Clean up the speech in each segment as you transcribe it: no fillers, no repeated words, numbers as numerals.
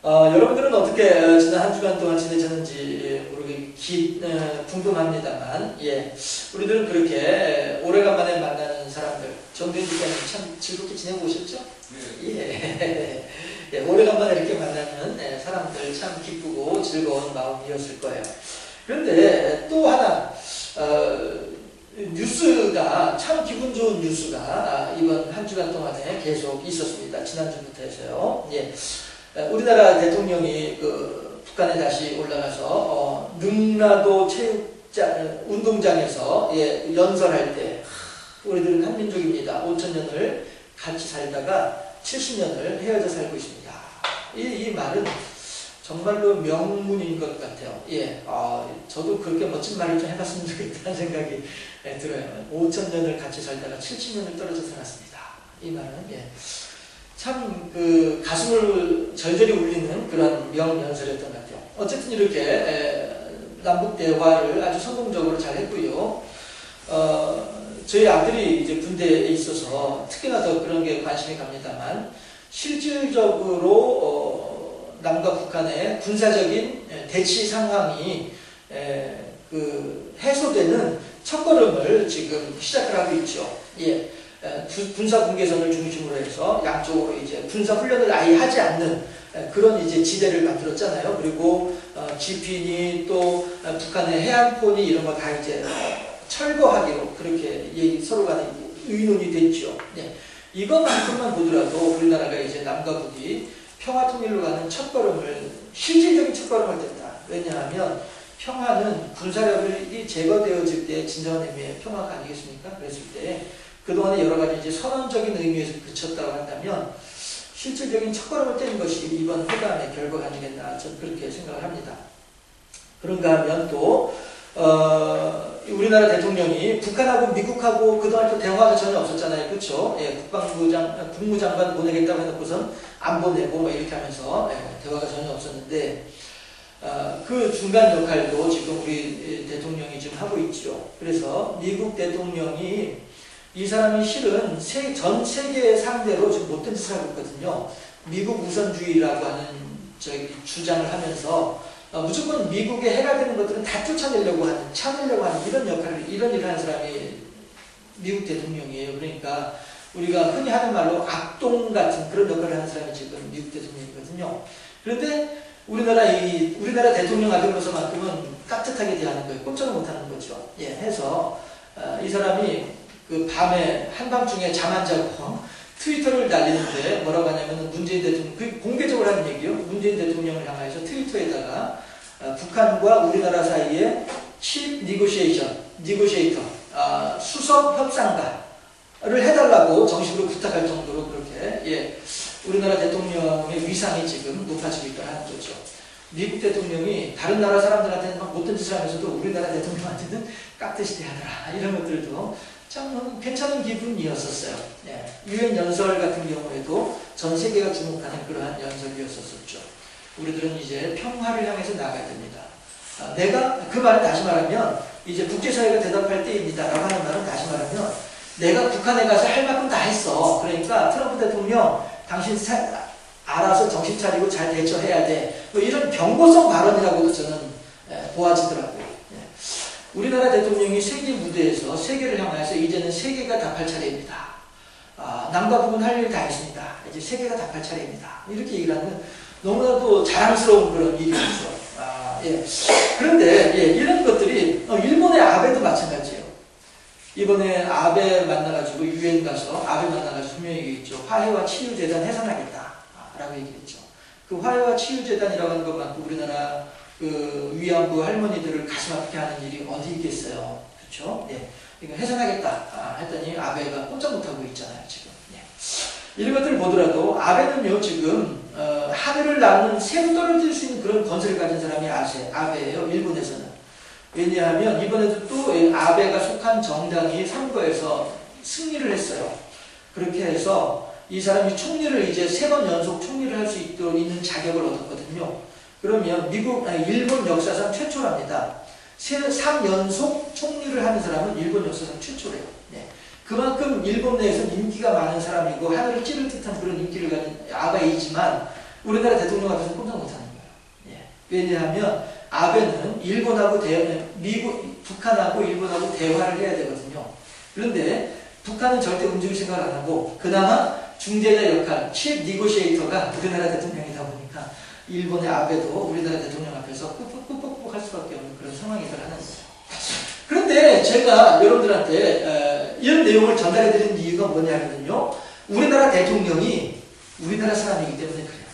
여러분들은 어떻게 지난 한 주간 동안 지내셨는지 궁금합니다만, 우리들은 그렇게 오래간만에 만나는 사람들, 정대인 집사님 참 즐겁게 지내고 오셨죠? 네. 오래간만에 이렇게 만나는 사람들 참 기쁘고 즐거운 마음이었을 거예요. 그런데 또 하나, 뉴스가, 참 기분 좋은 뉴스가 이번 한 주간 동안에 계속 있었습니다. 지난주부터 해서요. 우리나라 대통령이 북한에 다시 올라가서 능라도 운동장에서 연설할 때 우리들은 한민족입니다. 5,000년을 같이 살다가 70년을 헤어져 살고 있습니다. 이 말은 정말로 명문인 것 같아요. 저도 그렇게 멋진 말을 좀 해봤으면 좋겠다는 생각이 들어요. 5,000년을 같이 살다가 70년을 떨어져 살았습니다. 이 말은 참 가슴을 절절히 울리는 그런 명연설이었던 것 같아요. 어쨌든 이렇게 남북 대화를 아주 성공적으로 잘 했고요. 저희 아들이 이제 군대에 있어서 특히나 더 그런 게 관심이 갑니다만, 실질적으로 남과 북한의 군사적인 대치 상황이 해소되는 첫걸음을 지금 시작을 하고 있죠. 군사 분계선을 중심으로 해서 양쪽으로 이제 군사 훈련을 아예 하지 않는 그런 이제 지대를 만들었잖아요. 그리고 지핀이 또 북한의 해안폰이 이런 거 다 이제 철거하기로 그렇게 서로 간에 의논이 됐죠. 이것만큼만 보더라도 우리나라가 이제 남과 북이 평화 통일로 가는 첫걸음을, 실질적인 첫걸음을 뗐다. 왜냐하면 평화는 군사력이 제거되어질 때 진정한 의미의 평화가 아니겠습니까? 그랬을 때 그동안에 여러 가지 이제 선언적인 의미에서 그쳤다고 한다면 실질적인 첫걸음을 뗀 것이 이번 회담의 결과가 아니겠나, 저는 그렇게 생각을 합니다. 그런가 하면 또 우리나라 대통령이 북한하고 미국하고 그동안 또 대화가 전혀 없었잖아요. 그렇죠? 국무장관 보내겠다고 해놓고선 안 보내고 뭐 이렇게 하면서 대화가 전혀 없었는데, 그 중간 역할도 지금 우리 대통령이 지금 하고 있죠. 그래서 미국 대통령이 이 사람이 실은 전 세계 상대로 지금 못된 짓을 하고 있거든요. 미국 우선주의라고 하는 주장을 하면서 무조건 미국에 해가 되는 것들은 다 쫓아내려고 하는, 참으려고 하는 이런 일을 하는 사람이 미국 대통령이에요. 그러니까 우리가 흔히 하는 말로 악동 같은 그런 역할을 하는 사람이 지금 미국 대통령이거든요. 그런데 우리나라 대통령 앞에서만큼은 깍듯하게 대하는 거예요. 꼼짝을 못하는 거죠. 해서 이 사람이 밤에 한밤중에 잠 안 자고 트위터를 날리는데 뭐라고 하냐면, 문재인 대통령, 공개적으로 하는 얘기요. 문재인 대통령을 향해서 트위터에다가 북한과 우리나라 사이에 칩 니고시에이터, 수석 협상가를 해달라고 정식으로 부탁할 정도로 그렇게 우리나라 대통령의 위상이 지금 높아지고 있다는 거죠. 미국 대통령이 다른 나라 사람들한테는 막 못된 짓을 하면서도 우리나라 대통령한테는 깍듯이 대하더라, 이런 것들도 참 괜찮은 기분이었었어요. 유엔 연설 같은 경우에도 전 세계가 주목하는 그러한 연설이었었죠. 우리들은 이제 평화를 향해서 나가야 됩니다. 내가, 그 말은 다시 말하면 이제 국제사회가 대답할 때입니다 라고 하는 말은 다시 말하면, 내가 북한에 가서 할 만큼 다 했어. 그러니까 트럼프 대통령 당신 알아서 정신 차리고 잘 대처해야 돼. 뭐 이런 경고성 발언이라고도 저는 보아지더라고요. 우리나라 대통령이 세계 무대에서 세계를 향해서 이제는 세계가 답할 차례입니다. 남과 북은 할 일 다 했습니다. 이제 세계가 답할 차례입니다. 이렇게 얘기를 하면 너무나도 자랑스러운 그런 일이죠. 그런데 이런 것들이 일본의 아베도 마찬가지예요. 이번에 아베 만나가지고 유엔 가서 아베 만나가지고 분명히 얘기했죠. 화해와 치유재단 해산하겠다 라고 얘기했죠. 그 화해와 치유재단이라고 하는 것만큼 우리나라 위안부 할머니들을 가슴 아프게 하는 일이 어디 있겠어요. 그렇죠? 그러니까 해산하겠다 했더니 아베가 꼼짝 못하고 있잖아요, 지금. 이런 것들을 보더라도 아베는요, 지금 하늘을 나는 새로 떨어질 수 있는 그런 건설을 가진 사람이 아베예요, 일본에서는. 왜냐하면 이번에도 또 아베가 속한 정당이 선거에서 승리를 했어요. 그렇게 해서 이 사람이 총리를 이제 3번 연속 총리를 할 수 있는 자격을 얻었거든요. 그러면 일본 역사상 최초랍니다. 3연속 총리를 하는 사람은 일본 역사상 최초래요. 그만큼 일본 내에서 인기가 많은 사람이고 하늘을 찌를 듯한 그런 인기를 가진 아베이지만, 우리나라 대통령 앞에서 꼼짝 못하는 거예요. 예. 왜냐하면 아베는 북한하고 일본하고 대화를 해야 되거든요. 그런데 북한은 절대 움직일 생각을 안 하고 그나마 중재자 역할, 칩 니고시에이터가 우리나라 대통령이다 보니까 일본의 아베도 우리나라 대통령 앞에서 꾹꾹꾹꾹 할 수밖에 없는 그런 상황이 하는 거예요. 그런데 제가 여러분들한테 이런 내용을 전달해 드리는 이유가 뭐냐면요. 우리나라 대통령이 우리나라 사람이기 때문에 그래요.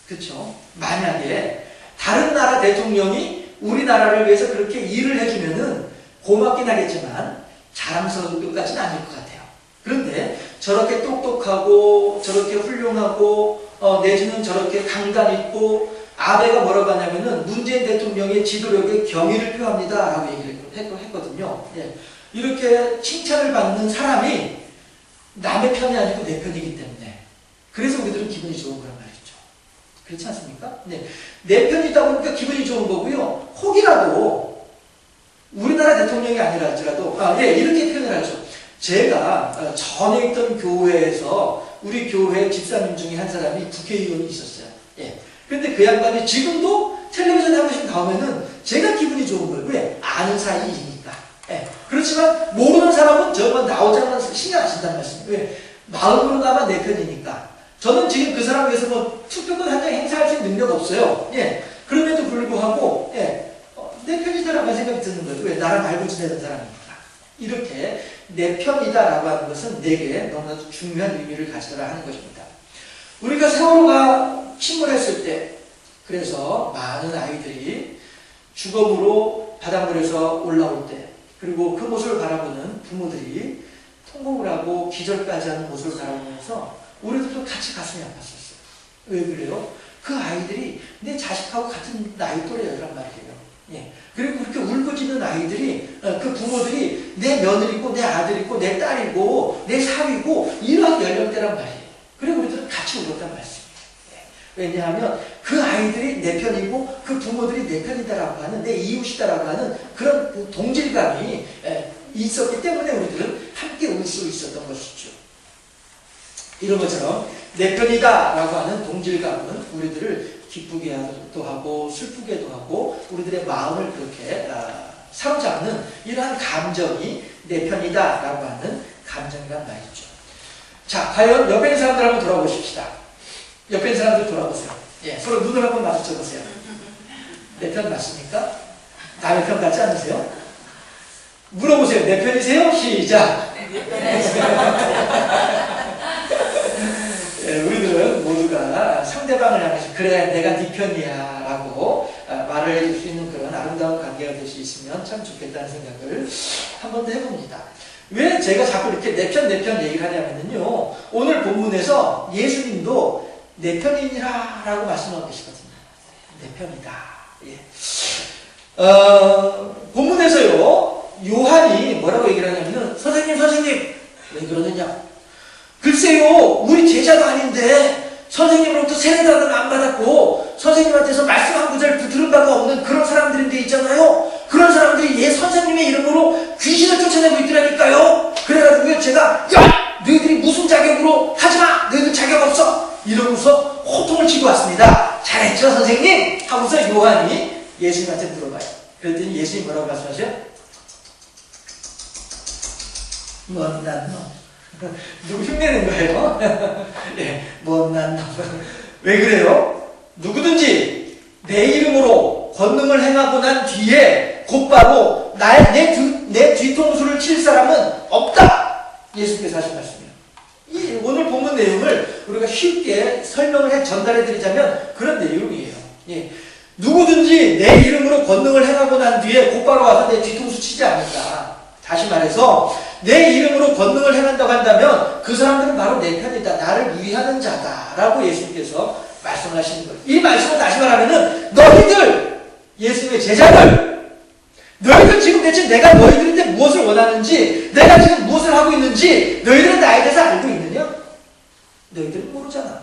그렇죠? 만약에 다른 나라 대통령이 우리나라를 위해서 그렇게 일을 해주면은 고맙긴 하겠지만 자랑스러운 것까지는 아닐 것 같아요. 그런데 저렇게 똑똑하고 저렇게 훌륭하고 내지는 저렇게 강단 있고 아베가 뭐라고 하냐면은 문재인 대통령의 지도력에 경의를 표합니다 라고 얘기를 했거든요. 예. 이렇게 칭찬을 받는 사람이 남의 편이 아니고 내 편이기 때문에 그래서 우리들은 기분이 좋은 거란 말이죠. 그렇지 않습니까? 네. 내 편이다 보니까 기분이 좋은 거고요. 혹이라도 우리나라 대통령이 아니라 할지라도 이렇게 표현을 하죠. 제가 전에 있던 교회에서 우리 교회 집사님 중에 한 사람이 국회의원이 있었어요. 예. 근데 그 양반이 지금도 텔레비전에 한 번씩 나오면은 제가 기분이 좋은 거예요. 왜? 아는 사이이니까. 예. 그렇지만 모르는 사람은 저만 나오자마자 신경 안 쓴다는 말씀이에요. 왜? 마음으로나마 내 편이니까. 저는 지금 그 사람 위해서 뭐 투표권 한 장 행사할 수 있는 능력 없어요. 예. 그럼에도 불구하고 내 편이다라고 생각이 드는 거예요. 왜? 나랑 알고 지내는 사람이니까. 이렇게 내 편이다라고 하는 것은 내게 너무나도 중요한 의미를 가지더라 하는 것입니다. 우리가 세월호가 침몰했을 때 그래서 많은 아이들이 주검으로 바닷물에서 올라올 때 그리고 그 모습을 바라보는 부모들이 통곡을 하고 기절까지 하는 모습을 바라보면서 우리들도 같이 가슴이 아팠었어요. 왜 그래요? 그 아이들이 내 자식하고 같은 나이 또래였단 말이에요. 예. 그리고 그렇게 울부짖는 아이들이 그 부모들이 내 며느리고 내 아들이고 내 딸이고 내 사위고 이러한 연령대란 말이에요. 그리고 우리들은 같이 울었단 말씀이에요. 예. 왜냐하면 그 아이들이 내 편이고 그 부모들이 내 편이다라고 하는 내 이웃이다라고 하는 그런 동질감이 있었기 때문에 우리들은 함께 울 수 있었던 것이죠. 이런 것처럼 내 편이다라고 하는 동질감은 우리들을 기쁘게 하고 슬프게도 하고 우리들의 마음을 그렇게 사로잡는 이러한 감정이 내 편이다라고 하는 감정이란 말이죠. 자, 과연 옆에 있는 사람들 한번 돌아보십시다. 옆에 있는 사람들 돌아보세요. 예, 서로 눈을 한번 마주쳐 보세요. 내 편 맞습니까? 남의 편 같지 않으세요? 물어보세요. 내 편이세요? 시작! 예, 우리들은 모두가 상대방을 향해서 그래 내가 네 편이야 라고 말을 해줄 수 있는 그런 아름다운 관계가 될 수 있으면 참 좋겠다는 생각을 한 번 더 해봅니다. 왜 제가 자꾸 이렇게 내 편 얘기를 하냐면요, 오늘 본문에서 예수님도 내 편이니라 라고 말씀하고 계시거든요. 내 편이다. 예. 본문에서요 요한이 뭐라고 얘기를 하냐면은 선생님 왜 그러느냐, 글쎄요 우리 제자도 아닌데 선생님으로부터 세례단은 안 받았고 선생님한테서 말씀 한 구절 들은 바가 없는 그런 사람들인데 있잖아요. 그런 사람들이 선생님의 이름으로 귀신을 쫓아내고 있더라니까요. 그래가지고 제가 야! 너희들이 무슨 자격으로 하지마! 너희들 자격 없어! 이러면서 호통을 치고 왔습니다. 잘했죠 선생님? 하고서 요한이 예수님한테 물어봐요. 그랬더니 예수님이 뭐라고 말씀하셔요? 못난 놈. 누구 흉내낸 거예요? 예, 못난 놈. 왜 그래요? 누구든지 내 이름으로 권능을 행하고 난 뒤에 곧바로 내 뒤통수를 칠 사람은 없다. 예수께서 하신 말씀이에요. 이 오늘 본문 내용을 우리가 쉽게 설명을 전달해 드리자면 그런 내용이에요. 예. 누구든지 내 이름으로 권능을 행하고 난 뒤에 곧바로 와서 내 뒤통수 치지 않는다. 다시 말해서 내 이름으로 권능을 행한다고 한다면 그 사람들은 바로 내 편이다. 나를 위하는 자다. 라고 예수님께서 말씀을 하시는 거예요. 이 말씀을 다시 말하면은 너희들, 예수님의 제자들, 너희들 지금 대체 내가 너희들한테 무엇을 원하는지, 내가 지금 무엇을 하고 있는지 너희들은 나에 대해서 알고 있느냐? 너희들은 모르잖아.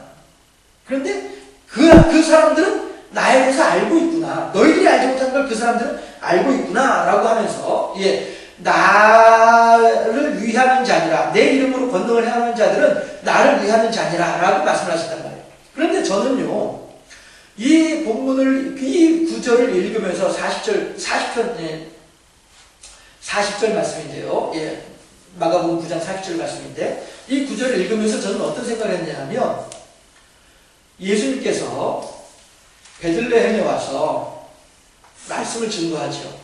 그런데 그 사람들은 나에 대해서 알고 있구나. 너희들이 알지 못하는 걸 그 사람들은 알고 있구나. 라고 하면서 나를 위하는 자니라. 내 이름으로 권능을 행하는 자들은 나를 위하는 자니라. 라고 말씀을 하셨단 말이에요. 그런데 저는요, 이 본문을, 이 구절을 읽으면서 40절 말씀인데요. 예, 마가복음 9장 40절 말씀인데, 이 구절을 읽으면서 저는 어떤 생각을 했냐면, 예수님께서 베들레헴에 와서 말씀을 증거하죠.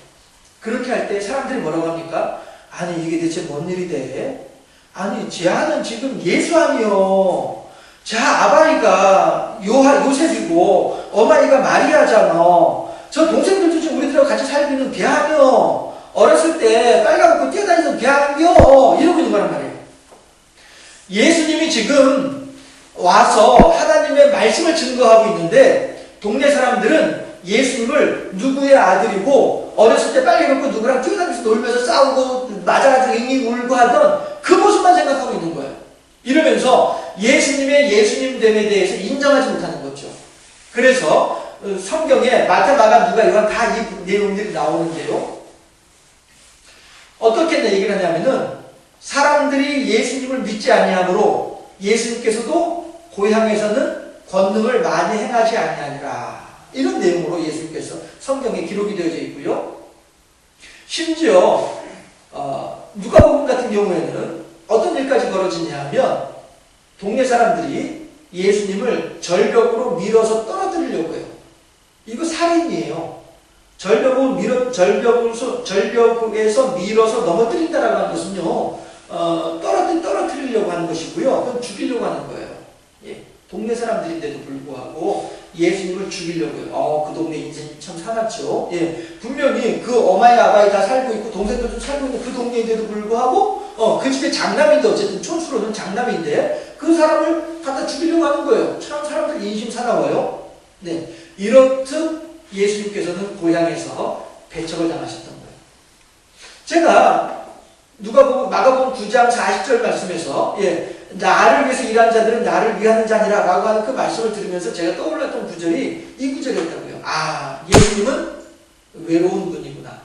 그렇게 할 때 사람들이 뭐라고 합니까? 아니, 이게 대체 뭔 일이 돼? 아니, 쟤는 지금 예수 아니요. 자, 아바이가 요셉이고 어마이가 마리아잖아. 저 동생들도 지금 우리들하고 같이 살고 있는 배하며 어렸을 때 빨가벗고 뛰어다니는 배하며 이러고 있는 거란 말이에요. 예수님이 지금 와서 하나님의 말씀을 증거하고 있는데 동네 사람들은 예수님을 누구의 아들이고 어렸을 때 빨개벗고 누구랑 뛰어다니면서 놀면서 싸우고 맞아가지고 잉잉 울고 하던 그 모습만 생각하고 있는 거예요. 이러면서 예수님의 예수님됨에 대해서 인정하지 못하는 거죠. 그래서 성경에 마태, 마가, 누가, 요한 다 이 내용들이 나오는데요. 어떻게 얘기를 하냐면은 사람들이 예수님을 믿지 아니하므로 예수님께서도 고향에서는 권능을 많이 행하지 아니하니라. 이런 내용으로 예수님께서 성경에 기록이 되어져 있고요. 심지어 누가복음 같은 경우에는 어떤 일까지 벌어지냐면 동네 사람들이 예수님을 절벽으로 밀어서 떨어뜨리려고 해요. 이거 살인이에요. 절벽에서 밀어서 넘어뜨린다라고 하는 것은요, 떨어뜨리려고 하는 것이고요. 그건 죽이려고 하는 거예요. 예. 동네 사람들인데도 불구하고 예수님을 죽이려고 해요. 그 동네 인생이 참 사납죠. 예. 분명히 그 어마이 아바이 다 살고 있고 동생들도 살고 있는 그 동네인데도 불구하고 그 집에 장남인데 어쨌든 촌수로는 장남인데 그 사람을 갖다 죽이려고 하는 거예요. 참 사람들 인심 사나워요. 네. 이렇듯 예수님께서는 고향에서 배척을 당하셨던 거예요. 제가 마가복음 9장 40절 말씀에서 나를 위해서 일하는 자들은 나를 위하는 자니라 라고 하는 그 말씀을 들으면서 제가 떠올랐던 구절이 이 구절이었다고요. 예수님은 외로운 분이구나.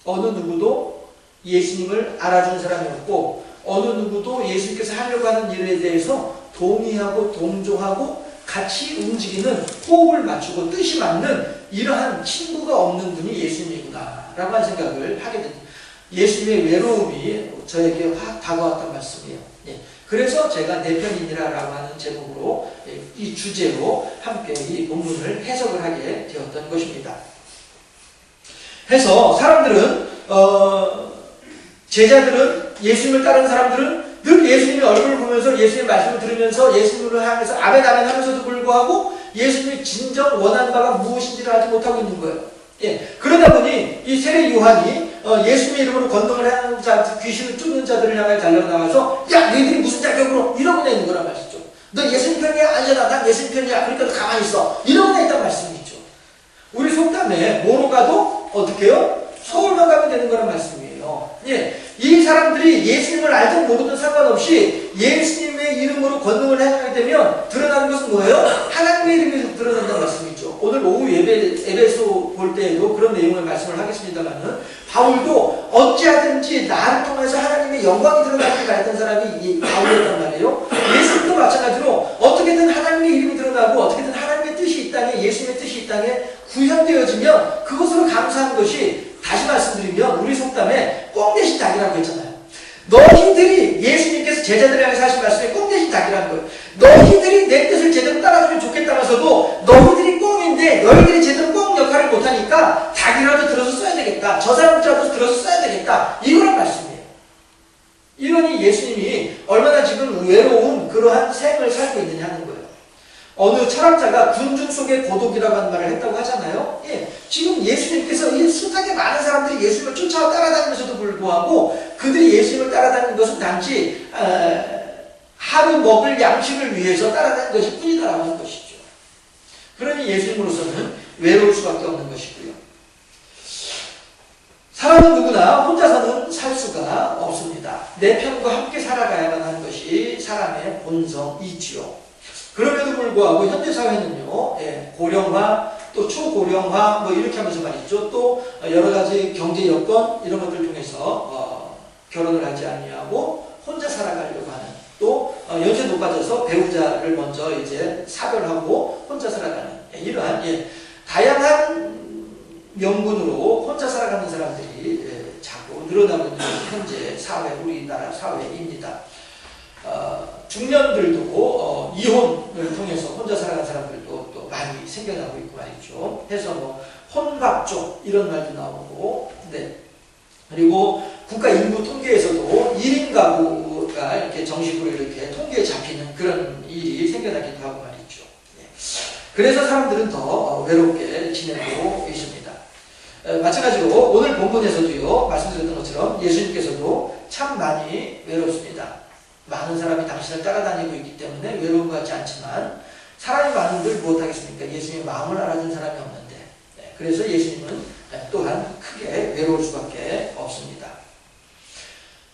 어느 누구도 예수님을 알아주는 사람이 없고 어느 누구도 예수님께서 하려고 하는 일에 대해서 동의하고 동조하고 같이 움직이는 호흡을 맞추고 뜻이 맞는 이러한 친구가 없는 분이 예수님이구나 라고 하는 생각을 하게 됩니다. 예수님의 외로움이 저에게 확 다가왔던 말씀이에요. 그래서 제가 내 편이니라 라고 하는 제목으로 이 주제로 함께 이 본문을 해석을 하게 되었던 것입니다. 해서 사람들은 제자들은 예수님을 따르는 사람들은 늘 예수님의 얼굴을 보면서 예수님의 말씀을 들으면서 예수님을 향해서 아멘 아멘 하면서도 불구하고 예수님이 진정 원하는 바가 무엇인지를 알지 못하고 있는 거예요. 그러다 보니 이 세례 요한이 예수님의 이름으로 권능을 하는 자, 귀신을 쫓는 자들을 향해 달려나와서 야 너희들이 무슨 자격으로 이러고 있는 거란 말이죠. 너 예수님 편이야? 아니잖아. 난 예수님 편이야. 그러니까 너 가만히 있어. 이러고 있단 말씀이죠. 우리 속담에 뭐로 가도 어떻게 해요? 서울만 가면 되는 거란 말씀이에요. 이 사람들이 예수님을 알든 모르든 상관없이 예수님의 이름으로 권능을 행하게 되면 드러나는 것은 뭐예요? 하나님의 이름이 드러난다는 말씀이죠. 오늘 오후 에베소 볼 때에도 그런 내용을 말씀을 하겠습니다만은 바울도 어찌하든지 나를 통해서 하나님의 영광이 드러나기를 바랬던 사람이 바울이었단 말이에요. 예수님도 마찬가지로 어떻게든 하나님의 이름이 드러나고 어떻게든 하나님의 뜻이 이 땅에 예수님의 뜻이 이 땅에 구현되어지면 그것으로 감사한 것이 다시 말씀드리면 우리 속담에 꽁 대신 닭이라고 했잖아요. 너희들이 예수님께서 제자들을 향해서 하신 말씀에 꽁 대신 닭이라는 거예요. 너희들이 내 뜻을 제대로 따라주면 좋겠다면서도 너희들이 꽁인데 너희들이 제대로 꽁 역할을 못하니까 닭이라도 들어서 써야 되겠다. 저 사람들라도 들어서 써야 되겠다. 이거란 말씀이에요. 이러니 예수님이 얼마나 지금 외로운 그러한 생을 살고 있느냐 하는 거예요. 어느 철학자가 군중 속의 고독이라고 하는 말을 했다고 하잖아요. 지금 예수님께서 이 숱하게 많은 사람들이 예수님을 쫓아와 따라다니면서도 불구하고 그들이 예수님을 따라다니는 것은 단지 하루 먹을 양식을 위해서 따라다니는 것이 뿐이다라고 하는 것이죠. 그러니 예수님으로서는 외로울 수밖에 없는 것이고요. 사람은 누구나 혼자서는 살 수가 없습니다. 내 편과 함께 살아가야만 하는 것이 사람의 본성이지요. 그럼에도 불구하고 현대 사회는요, 고령화, 또 초고령화, 뭐 이렇게 하면서 말이죠. 또 여러 가지 경제 여건 이런 것들을 통해서 결혼을 하지 아니하고 혼자 살아가려고 하는, 또 연세 높아져서 배우자를 먼저 이제 사별하고 혼자 살아가는 이러한 다양한 명분으로 혼자 살아가는 사람들이 자꾸 늘어나고 있는 현재 사회, 우리나라 사회입니다. 중년들도 이혼을 통해서 혼자 살아가는 사람들도 또 많이 생겨나고 있고 말이죠. 해서 뭐 혼밥족 이런 말도 나오고, 네. 그리고 국가 인구 통계에서도 1인 가구가 이렇게 정식으로 이렇게 통계에 잡히는 그런 일이 생겨나기도 하고 말이죠. 그래서 사람들은 더 외롭게 지내고 있습니다. 마찬가지로 오늘 본문에서도요, 말씀드렸던 것처럼 예수님께서도 참 많이 외롭습니다. 많은 사람이 당신을 따라다니고 있기 때문에 외로운 것 같지 않지만 사람이 많은들 무엇하겠습니까? 예수님의 마음을 알아준 사람이 없는데, 그래서 예수님은 또한 크게 외로울 수밖에 없습니다.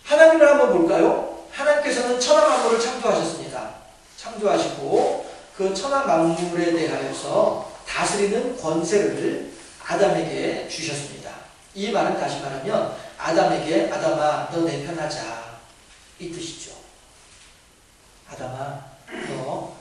하나님을 한번 볼까요? 하나님께서는 천하 만물을 창조하셨습니다. 창조하시고 그 천하 만물에 대하여서 다스리는 권세를 아담에게 주셨습니다. 이 말은 다시 말하면 아담에게 아담아 너 내 편 하자 이 뜻이죠. 아담아 너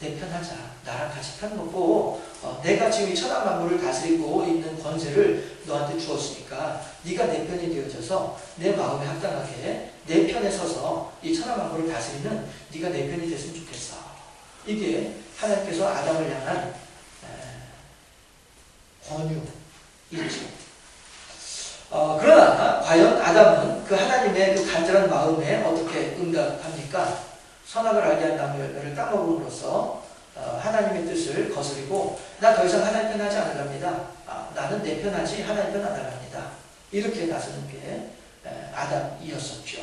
내 편 하자. 나랑 같이 편 먹고 내가 지금 이 천하 만물을 다스리고 있는 권세를 너한테 주었으니까 네가 내 편이 되어져서 내 마음에 합당하게 내 편에 서서 이 천하 만물을 다스리는 네가 내 편이 됐으면 좋겠어. 이게 하나님께서 아담을 향한 권유이죠. 그러나 과연 아담은 그 하나님의 그 간절한 마음에 어떻게 응답합니까? 선악을 알게 한 나무를 따먹음으로써 하나님의 뜻을 거스리고 나 더 이상 하나님 편 하지 않으랍니다. 나는 내 편 하지 하나님 편 안 하랍니다. 이렇게 나서는 게 아담이었었죠.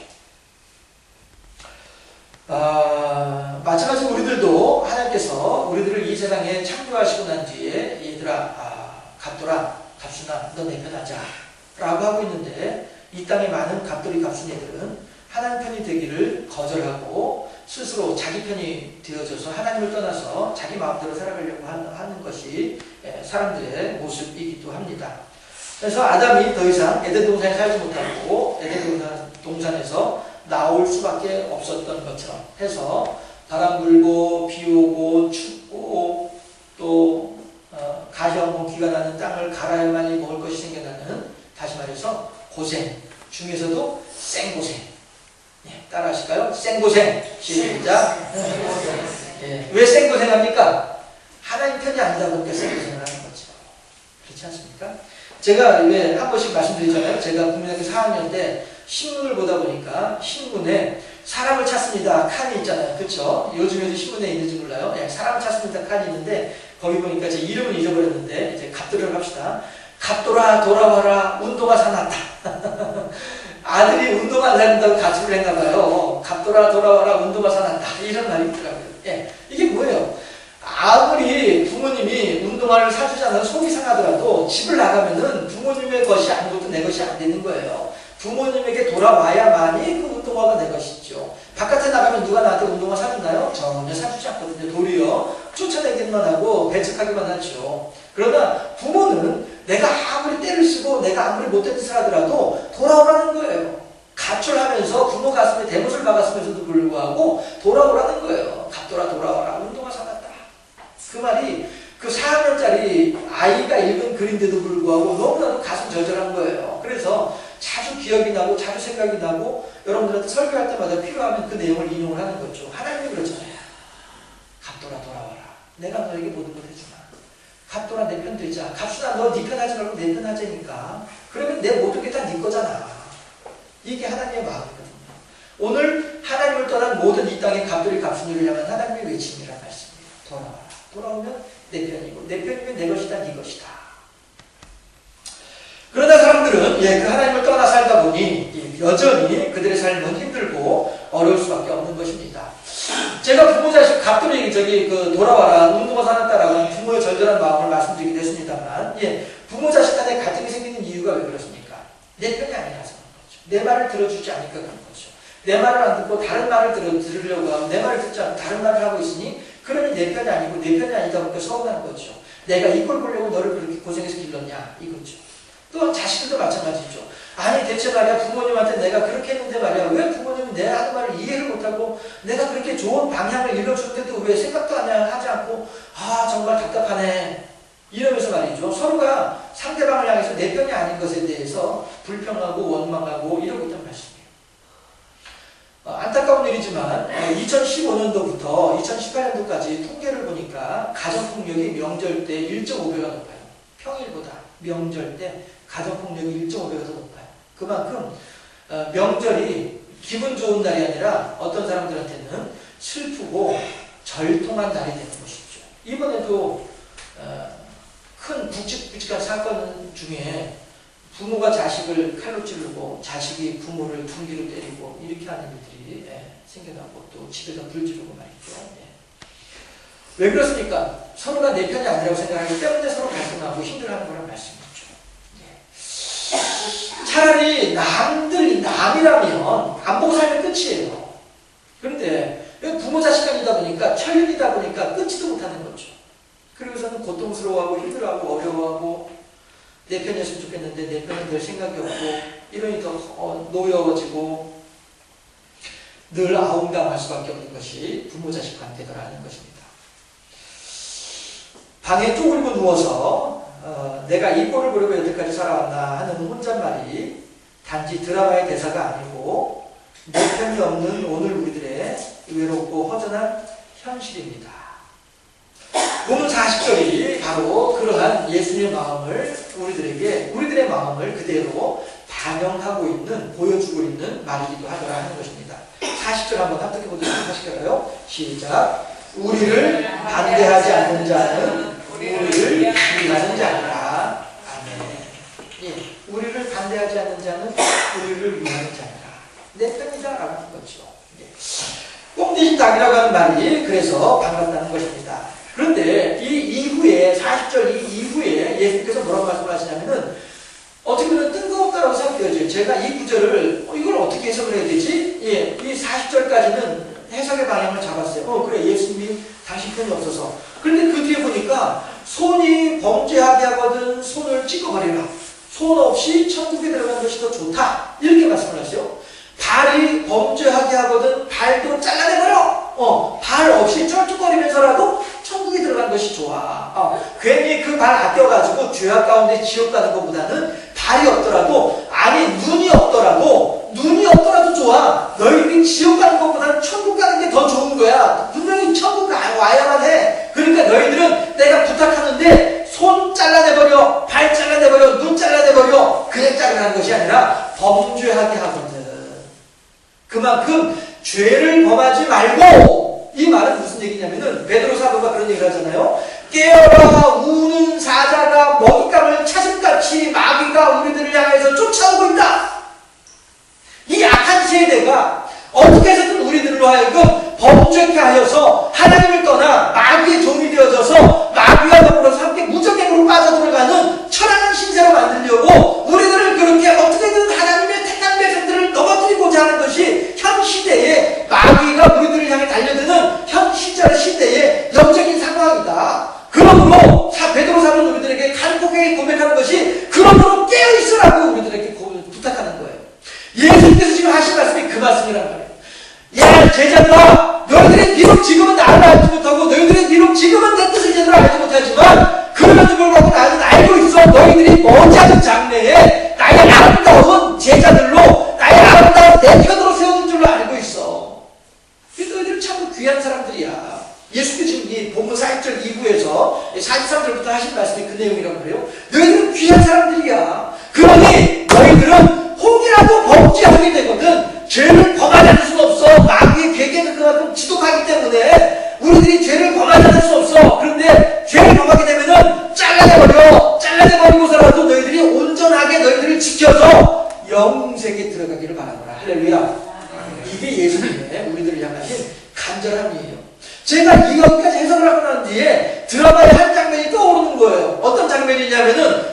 마찬가지로 우리들도 하나님께서 우리들을 이 세상에 창조하시고 난 뒤에 얘들아 갑돌아 갑순아 너 내 편 하자 라고 하고 있는데 이 땅에 많은 갑돌이 갑순이들은 하나님 편이 되기를 거절하고 스스로 자기 편이 되어져서 하나님을 떠나서 자기 마음대로 살아가려고 하는 것이 사람들의 모습이기도 합니다. 그래서 아담이 더 이상 에덴 동산에 살지 못하고 에덴 동산에서 나올 수밖에 없었던 것처럼 해서 바람 불고 비 오고 춥고 또 가시화목 기가 나는 땅을 갈아야만이 먹을 것이 생겨나는, 다시 말해서 고생 중에서도 생고생. 따라 하실까요? 생고생. 시작. 왜 생고생합니까? 하나님 편이 아니다 보니까 생고생을 하는 거죠. 그렇지 않습니까? 제가 왜 한 번씩 말씀드리잖아요. 제가 국민학교 4학년 때 신문을 보다 보니까 신문에 사람을 찾습니다 칸이 있잖아요. 그렇죠? 요즘에도 신문에 있는지 몰라요. 사람을 찾습니다 칸이 있는데 거기 보니까 제 이름을 잊어버렸는데 이제 갑돌이라고 합시다. 갑돌아 돌아와라 운동화 사놨다. 아들이 운동화 사는다고 가출을 했나봐요. 갑돌아 돌아와라 운동화 사놨다. 이런 말이 있더라고요. 이게 뭐예요? 아무리 부모님이 운동화를 사주지 않아서 속이 상하더라도 집을 나가면은 부모님의 것이 아무것도 내 것이 안 되는 거예요. 부모님에게 돌아와야만이 그 운동화가 내 것이죠. 바깥에 나가면 누가 나한테 운동화 사주나요? 전혀 사주지 않거든요. 도리어 쫓아내기만 하고 배척하기만 하죠. 그러나 부모는 내가 아무리 때를 쓰고 내가 아무리 못된 짓을 하더라도 돌아오라는 거예요. 가출하면서 부모 가슴에 대못을 박았으면서도 불구하고 돌아오라는 거예요. 갑돌아 돌아와라 운동화 사놨다. 그 말이 그 4학년짜리 아이가 읽은 글인데도 불구하고 너무나도 가슴 절절한 거예요. 그래서 자주 기억이 나고 자주 생각이 나고 여러분들한테 설교할 때마다 필요하면 그 내용을 인용을 하는 거죠. 하나님이 그러잖아요. 갑돌아 돌아와라. 내가 너에게 모든 걸 해주마. 갑돌아 내 편 되자. 갑순아 너 네 편 하지 말고 내 편 하자니까. 그러면 내 모든 게 다 네 거잖아. 이게 하나님의 마음이거든요. 오늘 하나님을 떠난 모든 이 땅의 갑돌이 갑순이를 향한 하나님의 외침이라는 말씀입니다. 돌아와라. 돌아오면 내 편이고 내 편이면 내 것이다 네 것이다. 그러나 사람들은 그 하나님을 떠나 살다 보니 여전히 그들의 삶은 힘들고 어려울 수밖에 없는 것입니다. 제가 부모 자식 갑돌이 돌아와라 운동화 사놨다라고 부모의 절절한 마음을 말씀드리기도 했습니다만 부모 자식 간에 갈등이 생기는 이유가 왜 그렇습니까? 내 편이 아니라서 그런 거죠. 내 말을 들어주지 않으니까 그런 거죠. 내 말을 안 듣고 다른 말을 들으려고 하고 내 말을 듣지 않고 다른 말을 하고 있으니 그러니 내 편이 아니고 내 편이 아니다 보니까 서운한 거죠. 내가 이걸 보려고 너를 그렇게 고생해서 길렀냐 이거죠. 또 자식들도 마찬가지죠. 아니 대체 말이야 부모님한테 내가 그렇게 했는데 말이야 왜 부모님이 내 하는 말을 이해를 못하고 내가 그렇게 좋은 방향을 일러주는데도 왜 생각도 하지 않고 아 정말 답답하네 이러면서 말이죠. 서로가 상대방을 향해서 내 편이 아닌 것에 대해서 불평하고 원망하고 이러고 있다는 말씀이에요. 안타까운 일이지만 2015년도부터 2018년도까지 통계를 보니까 가정폭력이 명절 때 1.5배가 높아요. 평일보다 명절 때 가정폭력이 1.5배가 더 높아요. 그만큼 명절이 기분 좋은 날이 아니라 어떤 사람들한테는 슬프고 절통한 날이 되는 것이죠. 이번에도 큰 굵직굵직한 사건 중에 부모가 자식을 칼로 찌르고 자식이 부모를 둔기로 때리고 이렇게 하는 일들이 생겨나고 또 집에다 불 지르고 말이죠. 왜 그렇습니까? 서로가 내 편이 아니라고 생각하기 때문에 서로 갈등하고 힘들어하는 거란 말씀이죠. 차라리 남이라면 안 보고 살면 끝이에요. 그런데 부모 자식 간이다 보니까 천륜이다 보니까 끊지도 못하는 거죠. 그러고서는 고통스러워하고 힘들어하고 어려워하고 내 편이었으면 좋겠는데 내 편은 늘 생각이 없고 이러니 더 노여워지고 늘 아웅다웅할 수밖에 없는 것이 부모 자식 관계더라는 것입니다. 방에 쪼그리고 누워서 내가 이 꼴을 보려고 여태까지 살아왔나 하는 혼잣말이 단지 드라마의 대사가 아니고 내 편이 없는 오늘 우리들의 외롭고 허전한 현실입니다. 본문 40절이 바로 그러한 예수님의 마음을 우리들의 마음을 그대로 반영하고 있는, 보여주고 있는 말이기도 하더라 하는 것입니다. 40절 한번 합독해 보도록 하실까요? 시작. 우리를 반대하지 않는 자는 우리를 위하는 자니라. 아멘. 예, 우리를 반대하지 않는 자는 우리를 위하는 자니라. 내 편이다 라는 거죠. 예. 꽁 대신 닭이라고 하는 말이 그래서 반갑다는 것입니다. 그런데 이 이후에 40절 이후에 예수님께서 뭐라고 말씀하시냐면은 어떻게 보면 뜬금없다라고 생각되어져요. 제가 이 구절을 이걸 어떻게 해석을 해야 되지? 예, 이 40절까지는 해석의 방향을 잡았어요. 그래 예수님이 당신 편이 없어서. 그런데 그 뒤에 보니까 손이 범죄하게 하거든 손을 찍어버리라. 손 없이 천국에 들어가는 것이 더 좋다. 이렇게 말씀을 하세요. 발이 범죄하게 하거든 발도 잘라내버려. 발 없이 쩔뚝거리면서라도 천국에 들어간 것이 좋아. 괜히 그 발 아껴가지고 죄악 가운데 지옥 가는 것보다는 발이 없더라도 아니 눈이 없더라도 좋아. 너희들이 지옥 가는 것보다는 천국 가는 게 더 좋은 거야. 분명히 천국 와야만 해. 그러니까 너희들은 내가 부탁하는데 손 잘라내버려, 발 잘라내버려, 눈 잘라내버려. 그냥 자르라는 것이 아니라 범죄하게 하거든. 그만큼 죄를 범하지 말고. 이 말은 무슨 얘기냐면은 베드로 사도가 그런 얘기를 하잖아요. 깨어라 우는 사자가 먹잇감을 찾음같이 마귀가 우리들을 향해서 쫓아오고 있다. 이 악한 세대가 어떻게 해서든 우리들로 하여금 범죄케 하여서 하나님을 떠나 마귀의 종이 되어져서 마귀와 더불어서 함께 무적행으로 빠져들어가는 철학한 신세로 만들려고 우리들을 그렇게 어떻게든 하나님의 택한 백성들을 넘어뜨리고자 하는 것이 현 시대에 마귀가 우리들을 향해 달려드는 현 시대의 영적인 상황이다. 그러므로 베드로 사도는 우리들에게 간곡하게 고백하는 것이 그러므로 깨어있으라고 우리들에게 부탁하는 거예요. 예수님께서 지금 하신 말씀이 그 말씀이란 말이에요. 야 제자들아 너희들이 비록 지금은 나를 알지 못하고 너희들이 비록 지금은 내 뜻을 제대로 알지 못하지만 그럼에도 불구하고 나는 알고 있어. 너희들이 머지않은 장래에 나의 아름다운 제자들로 나의 아름다운 내 편으로 세워진 줄로 알고 있어. 너희들은 참 귀한 사람들이야. 예수께서 지금 이 본문 40절 2부에서 43절부터 하신 말씀이 그 내용이라고 그래요. 너희들은 귀한 사람들이야. 그러니 너희들은 혹이라도 범죄하게 되거든 죄를 범하지 않을 수 없어. 마귀의 괴계는 그만큼 지독하기 때문에 우리들이 죄를 범하지 않을 수 없어. 그런데 죄를 범하게 되면은 잘라내버리고서라도 너희들이 온전하게 너희들을 지켜서 영생에 들어가기를 바라노라. 할렐루야. 이게 예수님의 우리들을 향하신 간절함이에요. 제가 여기까지 해석을 하고 난 뒤에 드라마의 한 장면이 떠오르는 거예요. 어떤 장면이냐면은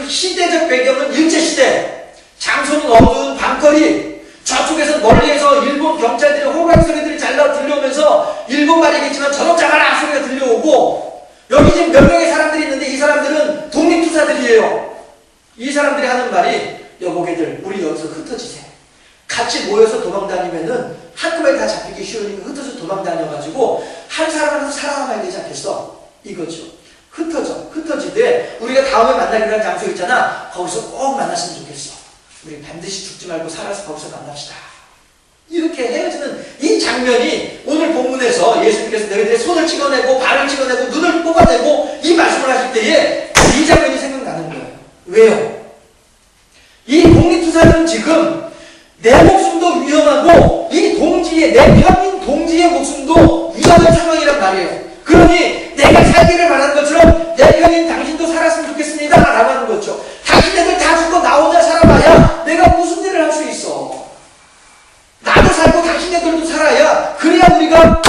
시대적 배경은 일제시대. 장소는 어두운 밤거리. 저쪽에서 멀리에서 일본 경찰들의 호각 소리들이 잘 들려오면서 일본 말이겠지만 저놈 잡아라 소리가 들려오고 여기 지금 몇 명의 사람들이 있는데 이 사람들은 독립투사들이에요. 이 사람들이 때 우리가 다음에 만나기로 한 장소 있잖아. 거기서 꼭 만났으면 좋겠어. 우리 반드시 죽지 말고 살아서 거기서 만납시다. 이렇게 헤어지는 이 장면이 오늘 본문에서 예수님께서 너희들의 손을 찍어내고 발을 찍어내고 눈을 뽑아내고 이 말씀을 하실 때에 이 장면이 생각나는 거예요. 왜요? 이 독립투사는 지금 내 목숨도 위험하고 이 동지의 내 편인 동지의 목숨도 위험한 상황이란 말이에요. 그러니 내가 살기를 바라는 것처럼 내 편인 당신도 살았으면 좋겠습니다 라고 하는 거죠. 당신네들 다 죽고 나 혼자 살아봐야 내가 무슨 일을 할 수 있어. 나도 살고 당신네들도 살아야 그래야 우리가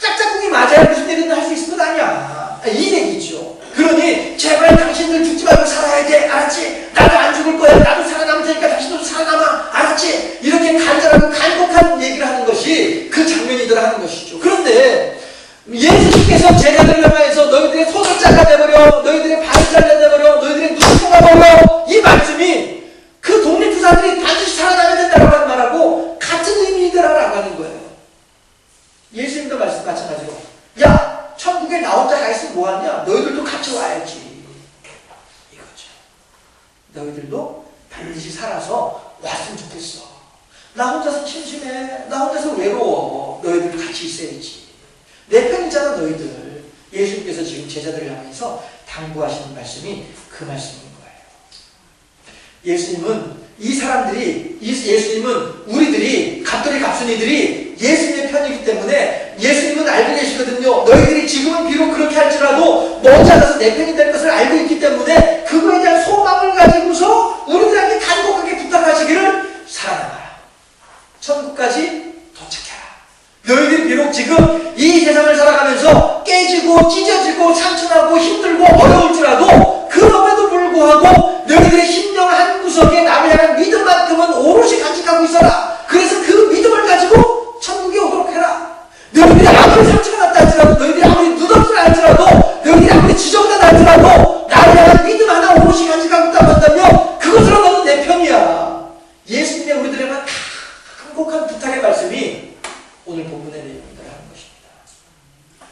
짝짝꿍이 맞아야 무슨 일은 할 수 있는 건 아니야. 이 얘기죠. 그러니 제발 당신들 죽지 말고 살아야 돼. 알았지? 나도 안 죽을 거야. 나도 살아남을 테니까 당신도 살아남아. 알았지? 이렇게 간절하고 간곡한 얘기를 하는 것이 그 장면이더라 하는 것이죠. 그런데 예수님께서 제자들을 향해서 너희들의 손을 잘라내버려, 너희들의 발을 잘라내버려, 너희들의 눈을 뽑아버려, 이 말씀이 그 독립투사들이 반드시 살아나야 된다고 하는 말하고 같은 의미이더라라고 하는 거예요. 예수님도 말씀 마찬가지로 야, 천국에 나 혼자 가 있으면 뭐하냐? 너희들도 같이 와야지. 이거죠. 너희들도 반드시 살아서 왔으면 좋겠어. 나 혼자서 심심해. 나 혼자서 외로워. 너희들 같이 있어야지. 내 편이잖아 너희들. 예수님께서 지금 제자들을 향해서 당부하시는 말씀이 그 말씀인 거예요. 예수님은 이 사람들이, 예수님은 우리들이, 갑돌이 갑순이들이 예수님의 편이기 때문에 예수님은 알고 계시거든요. 너희들이 지금은 비록 그렇게 할지라도 먼지 않아서 내 편이 될 것을 알고 있기 때문에 그거에 대한 소망을 가지고서 우리들에게 간곡하게 부탁하시기를 살아남아라. 천국까지 도착해라. 너희들이 비록 지금 이 세상을 살아가면서 깨지고 찢어지고 상처나고 힘들고 어려울지라도 그럼에도 불구하고 너희들의 심령 한 구석에 나를 향한 믿음만큼은 오롯이 간직하고 있어라. 그래서 그 믿음을 가지고 천국에 오도록 해라. 너희들이 아무리 상처가 났다 할지라도, 너희들이 아무리 눈없으라 할지라도, 너희들이 아무리 지저분하다 할지라도 나를 향한 믿음 하나 오롯이 간직하고 있다고 한다면 그것으로 너는 내 편이야. 예수님의 우리들에게만 간곡한 부탁의 말씀이 오늘 본문의 내용이라는 것입니다.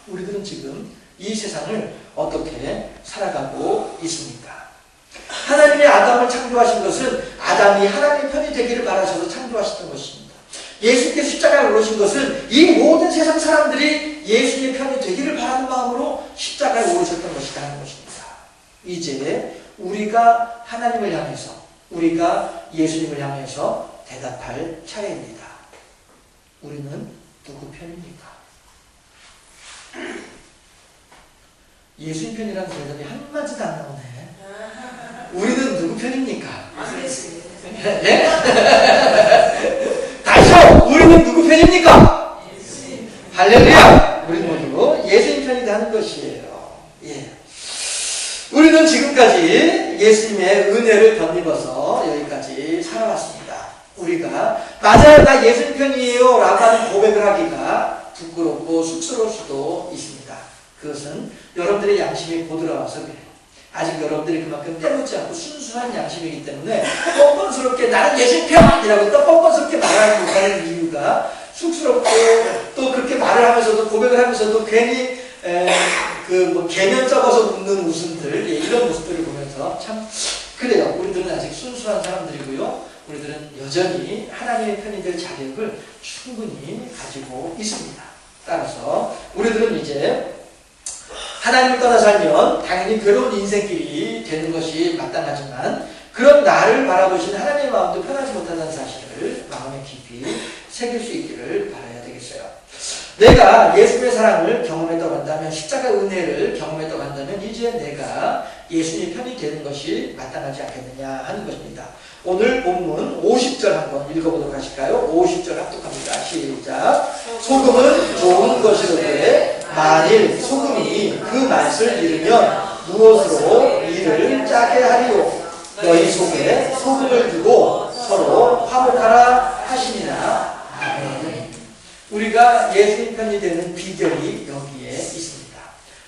우리들은 지금 이 세상을 어떻게 살아가고 있습니까? 하나님의 아담을 창조하신 것은 아담이 하나님의 편이 되기를 바라셔서 창조하셨던 것입니다. 예수님께서 십자가에 오르신 것은 이 모든 세상 사람들이 예수님의 편이 되기를 바라는 마음으로 십자가에 오르셨던 것이라는 것입니다. 이제 우리가 하나님을 향해서, 우리가 예수님을 향해서 대답할 차례입니다. 우리는 누구 편입니까? 예수님 편이라는 대답이 한마디도 안 나오네. 우리는 누구 편입니까? 네? 다시요. 우리는 누구 편입니까? 예수님. 할렐루야. 우리 모두 예수님 편이다 하는 것이에요. 예. 우리는 지금까지 예수님의 은혜를 덧입어서 여기까지 살아왔습니다. 우리가 맞아요, 나 예수님 편이에요 라고 하는 고백을 하기가 부끄럽고 쑥스러울 수도 있습니다. 그것은 여러분들의 양심이 고들어와서 그래요. 아직 여러분들이 그만큼 때묻지 않고 순수한 양심이기 때문에 뻔뻔스럽게 나는 예수님 편이라고 또 뻔뻔스럽게 말하지 못하는 이유가 쑥스럽고 또 그렇게 말을 하면서도 고백을 하면서도 괜히 개면 적어서 웃는 웃음들, 이런 모습들을 보면서 참 그래요. 우리들은 아직 순수한 사람들이고요. 우리들은 여전히 하나님의 편이 될 자격을 충분히 가지고 있습니다. 따라서 우리들은 이제 하나님을 떠나 살면 당연히 괴로운 인생길이 되는 것이 마땅하지만 그런 나를 바라보시는 하나님의 마음도 편하지 못하다는 사실을 마음에 깊이 새길 수 있기를 바라야 되겠어요. 내가 예수님의 사랑을 경험했다고 한다면, 십자가 은혜를 합격했다고 한다면 이제 내가 예수님의 편이 되는 것이 마땅하지 않겠느냐 하는 것입니다. 오늘 본문 50절 한번 읽어보도록 하실까요? 50절 합독합니다. 시작. 소금은 좋은 것이로되 만일 소금이 그 맛을 잃으면 무엇으로 이를 짜게 하리요? 너희 속에 소금을 두고 서로 화목하라 하시니라. 아멘. 우리가 예수님 편이 되는 비결이 여기에 있습니다.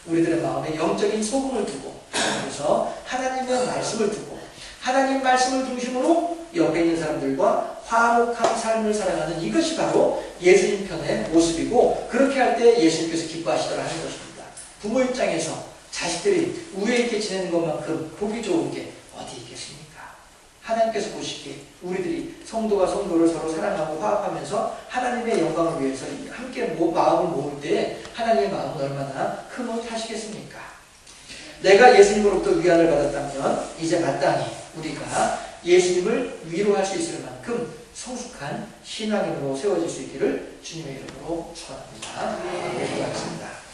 우리들의 마음에 영적인 소금을 두고, 그래서 하나님의 말씀을 두고, 하나님 말씀을 중심으로 옆에 있는 사람들과 화목한 삶을 살아가는 이것이 바로 예수님 편의 모습이고, 그렇게 할 때 예수님께서 기뻐하시더라 하는 것입니다. 부모 입장에서 자식들이 우애 있게 지내는 것만큼 보기 좋은 게 어디 있겠습니까? 하나님께서 보시기에 우리들이 성도가 성도를 서로 사랑하고 화합하면서 하나님의 영광을 위해서 함께 마음을 모을 때 하나님의 마음은 얼마나 흐뭇하시겠습니까? 내가 예수님으로부터 위안을 받았다면 이제 마땅히 우리가 예수님을 위로할 수 있을 만큼 성숙한 신앙인으로 세워질 수 있기를 주님의 이름으로 축원합니다. 기도하겠습니다.